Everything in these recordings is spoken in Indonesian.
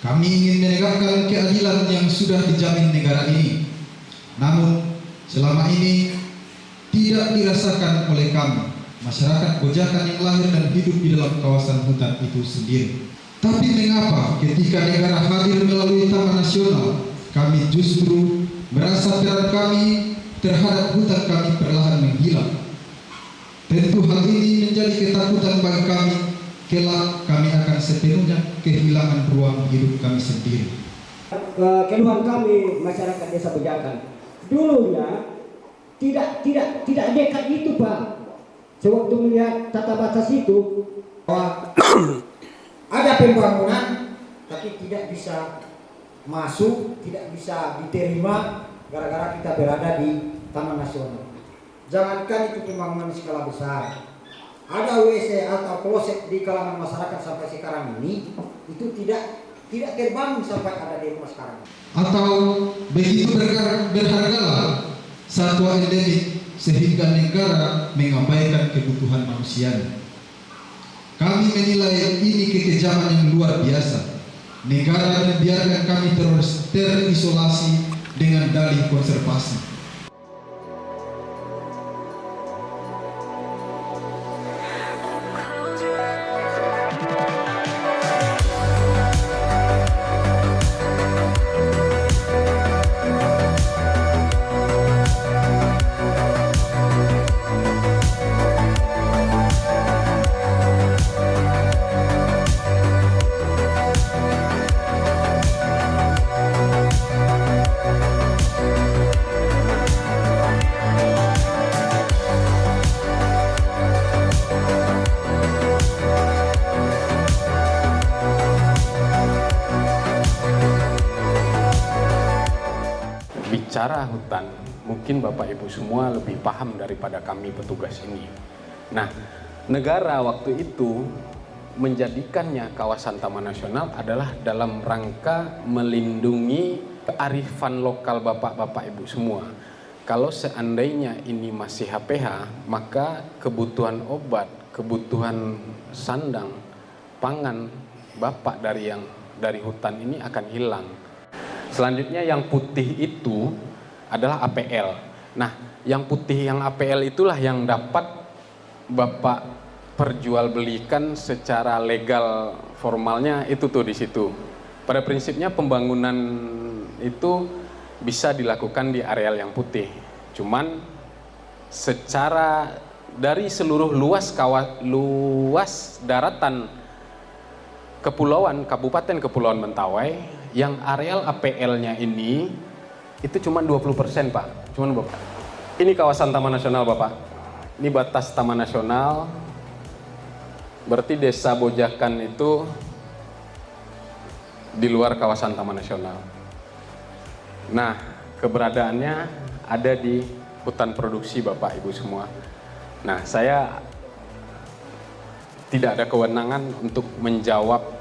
Kami ingin menegakkan keadilan yang sudah dijamin negara ini. Namun, selama ini tidak dirasakan oleh kami, masyarakat Gojakan yang lahir dan hidup di dalam kawasan hutan itu sendiri. Tapi mengapa ketika negara hadir melalui Taman Nasional, kami justru merasa peran kami terhadap hutan kami perlahan menghilang? Tentu hal ini menjadi ketakutan bagi kami, kelak kami akan sepenuhnya kehilangan ruang hidup kami sendiri. Keluhan kami masyarakat Desa Gojakan, dulunya tidak dekat itu, Pak. Sewaktu melihat tata batas itu, bahwa ada pembangunan tapi tidak bisa masuk, tidak bisa diterima gara-gara kita berada di Taman Nasional. Jangankan itu pembangunan skala besar, ada WC atau kloset di kalangan masyarakat sampai sekarang ini itu tidak terbangun sampai ada di rumah sekarang. Atau begitu berhargalah satwa endemik sehingga negara mengabaikan kebutuhan manusianya. Kami menilai ini kekejaman yang luar biasa. Negara membiarkan kami terisolasi dengan dalih konservasi. Bicara hutan, mungkin Bapak Ibu semua lebih paham daripada kami petugas ini. Nah, negara waktu itu menjadikannya kawasan Taman Nasional adalah dalam rangka melindungi kearifan lokal Bapak Ibu semua. Kalau seandainya ini masih HPH, maka kebutuhan obat, kebutuhan sandang, pangan Bapak dari hutan ini akan hilang. Selanjutnya yang putih itu adalah APL. Nah, yang putih yang APL itulah yang dapat Bapak perjualbelikan secara legal formalnya itu tuh di situ. Pada prinsipnya pembangunan itu bisa dilakukan di areal yang putih. Cuman secara dari seluruh luas daratan kepulauan Kabupaten Kepulauan Mentawai, yang areal APL-nya ini itu cuma 20%, Pak. Cuman Bapak. Ini kawasan Taman Nasional, Bapak. Ini batas Taman Nasional. Berarti Desa Bojakan itu di luar kawasan Taman Nasional. Nah, keberadaannya ada di hutan produksi, Bapak Ibu semua. Nah, saya tidak ada kewenangan untuk menjawab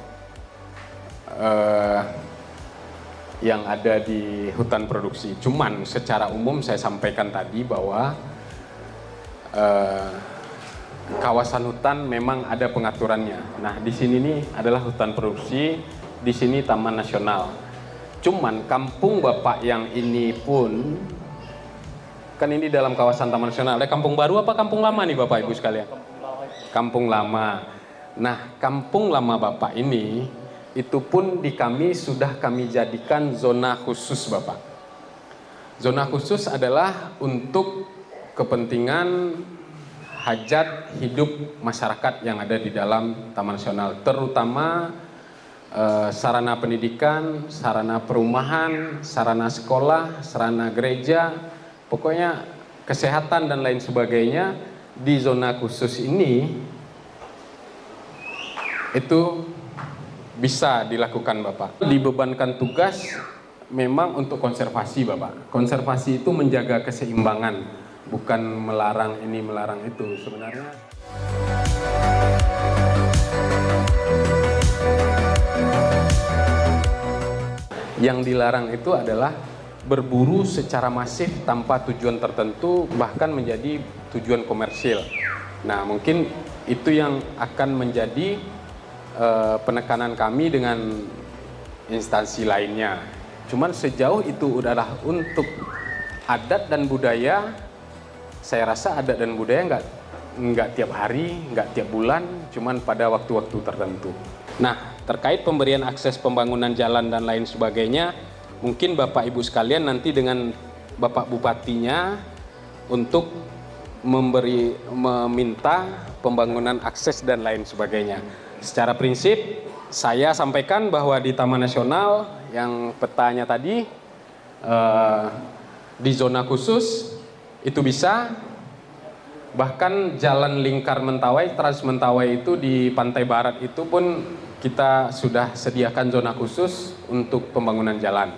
yang ada di hutan produksi. Cuman secara umum saya sampaikan tadi bahwa kawasan hutan memang ada pengaturannya. Nah, di sini nih adalah hutan produksi, di sini Taman Nasional. Cuman kampung Bapak yang ini pun kan ini dalam kawasan Taman Nasional. Ada kampung baru apa kampung lama nih Bapak Ibu sekalian? Kampung lama. Nah, kampung lama Bapak ini itu pun di kami sudah kami jadikan zona khusus, Bapak. Zona khusus adalah untuk kepentingan hajat hidup masyarakat yang ada di dalam Taman Nasional, terutama sarana pendidikan, sarana perumahan, sarana sekolah, sarana gereja, pokoknya kesehatan dan lain sebagainya di zona khusus ini itu bisa dilakukan, Bapak. Dibebankan tugas memang untuk konservasi, Bapak. Konservasi itu menjaga keseimbangan, bukan melarang ini, melarang itu sebenarnya. Yang dilarang itu adalah berburu secara masif tanpa tujuan tertentu, bahkan menjadi tujuan komersil. Nah, mungkin itu yang akan menjadi penekanan kami dengan instansi lainnya. Cuman sejauh itu adalah untuk adat dan budaya, saya rasa adat dan budaya nggak tiap hari, nggak tiap bulan, cuman pada waktu-waktu tertentu. Nah, terkait pemberian akses pembangunan jalan dan lain sebagainya, mungkin Bapak Ibu sekalian nanti dengan Bapak Bupatinya untuk meminta pembangunan akses dan lain sebagainya. Secara prinsip, saya sampaikan bahwa di Taman Nasional yang petanya tadi di zona khusus itu bisa, bahkan jalan lingkar Mentawai, Trans Mentawai itu di pantai barat itu pun kita sudah sediakan zona khusus untuk pembangunan jalan.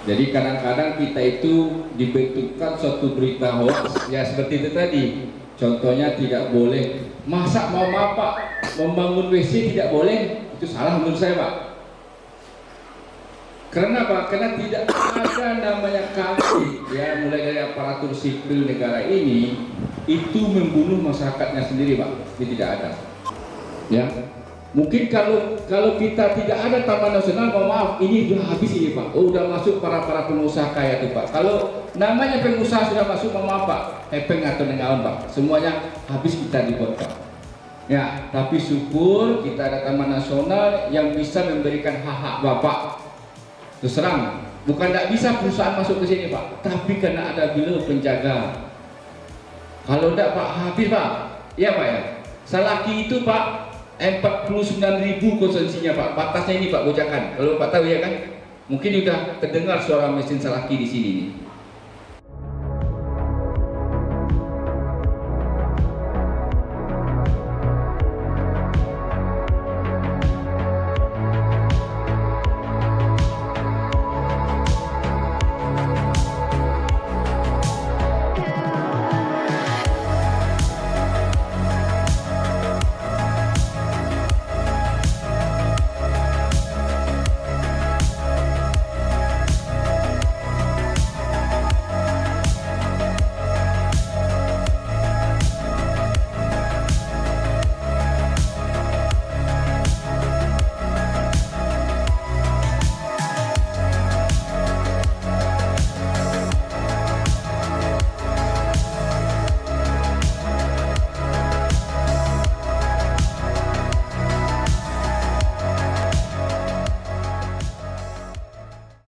Jadi kadang-kadang kita itu dibentukkan suatu berita hoax, ya seperti itu tadi. Contohnya tidak boleh, masa mau apa membangun WC tidak boleh, itu salah menurut saya Pak. Karena apa? Karena tidak ada namanya kami, ya mulai dari aparatur sipil negara ini itu membunuh masyarakatnya sendiri Pak, itu tidak ada. Ya, mungkin kalau kita tidak ada Taman Nasional, mohon maaf, ini sudah habis ini Pak. Oh, udah masuk para pengusaha kaya itu Pak. Kalau namanya pengusaha sudah masuk, mohon maaf Pak, hepeng atau nengawan Pak, semuanya habis kita dibuat Pak. Ya, tapi syukur kita ada Taman Nasional yang bisa memberikan hak-hak Bapak. Terus terang, bukan tidak bisa perusahaan masuk ke sini Pak, tapi karena ada beliau penjaga. Kalau tidak Pak, habis Pak. Iya Pak ya. Salaki itu Pak 49.000 konsumsinya Pak. Batasnya ini Pak, Gojakan. Kalau Pak tahu ya kan? Mungkin sudah terdengar suara mesin Salaki di sini nih.